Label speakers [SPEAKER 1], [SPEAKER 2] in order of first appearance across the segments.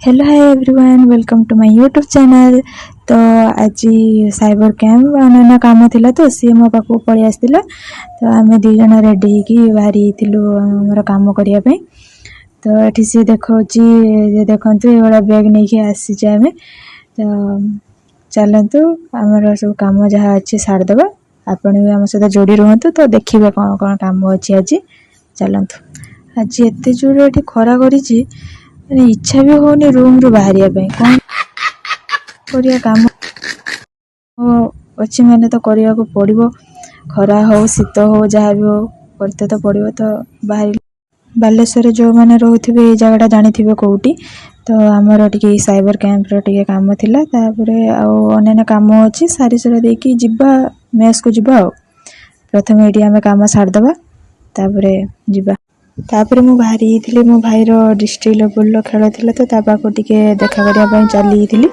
[SPEAKER 1] Hello hi everyone, welcome to my YouTube channel. तो आज cyber camp अन्य काम थिला तो सी मो पाखु पळि आस्तिला। तो आम दी जन रेडी होकी बाहरी थिलु हमर काम करिया पे। तो एठी सी देखौची जे देखंतु ए वाला बैग नै के आसी जे हमें। तो चलंतु हमर सब काम जहा अछि सार दबा। आपण भी हम सदा जोड़ी रहंतु तो देखिबे कोन कोन काम अछि आज। चलंतु आज एते जोर एठी खरा करिछि, इच्छा भी होनी रूम रू बाहरिया पे। कौन करिया काम अच्छी मैंने तो करिया को पड़िबो। खरा हो शीत हो जहाँ भी हो करते तो पड़िबो। तो बाहर बालेश्वर जो मैंने रोथिबे ए जगहटा जानिथिबे कोउटी। तो हमर टिके साइबर कैंप रो टिके काम थिला, तापरे आ अन्य काम अछि सारी सरा देकी जिब्बा मेस को जिब्बा। प्रथम एडी हमें काम सार दबा, तापरे जिब्बा। तापरे मु बाहरी थिली, मो भाई रो डिस्ट्रिक्ट लेवल रो खेल थिला तो ता पाको टिके देखा करिया पई चली थिली।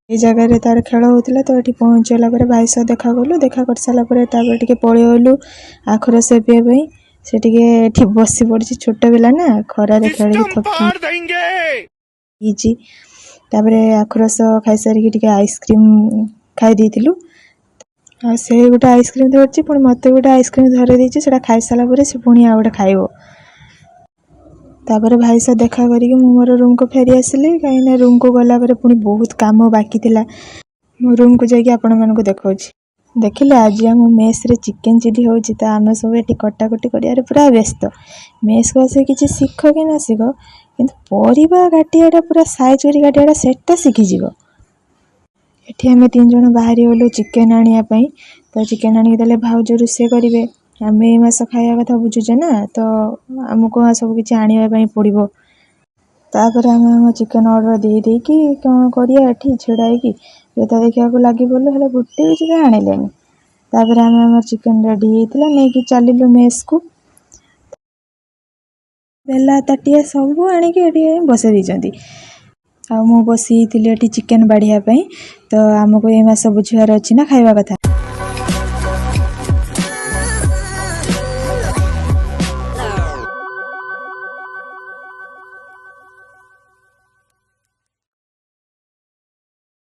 [SPEAKER 1] ए जगह रे तार खेल होतिला तो एठी पहुंचला परे भाई सह देखा गलु। देखा कर साला परे तापर टिके पळि गलु आखर से पिए पई। से टिके एठी बसी पड़छि, छोट बेला ना खरा रे खेली थकी इजी। तापरे आखरस खाइ सारी टिके आइसक्रीम खाइ दिथिलु। आ से गोटे आइसक्रीम धरछि, पुणी मते गोटे आइसक्रीम धरे दिछि। सेटा खाइ साला परे से पुणी आ गोटे खाइबो। तापर भाई से देखा करिक मु मोर रूम को फेरी आसिली। कहीं रूम को गला परे पुणी बहुत काम बाकी थिला। मो रूम को जाके आपण मन को देखौछि। देखिले आज हम मेस रे चिकन चिली होछि। त आमे सब एठी कटाकटी करिया रे पूरा व्यस्त। मेस को आसे किछि सिख कि ना सिख, किंतु परिबा काटियाटा पूरा साइज करी काटियाटा सेटटा सिखि जिवो। एठी हमें 3 जण बाहरी होलो चिकन आनिया पई। तो चिकन आनी देले भाउज रुसे करिवे। आमे ए मास खाया कथा बुझुचे ना, तो हमको सब किछि आनिया पई पड़िबो। तापर हम चिकन ऑर्डर दे कि कोन करिया एठी छेड़ाई कि एता देखिया को लागि बोलो हला गुट्टे भी चिकन आनिलेनी। तापर हम चिकन रेडी हेतिला नै कि चलिलु मेस को। बेला ताटिया सब आनी के एठी बसे दिजंती। आ मु बसी थिले एठी चिकन बाढिया पई। तो हमको ए मास बुझियार अछि ना खाइबा कथा।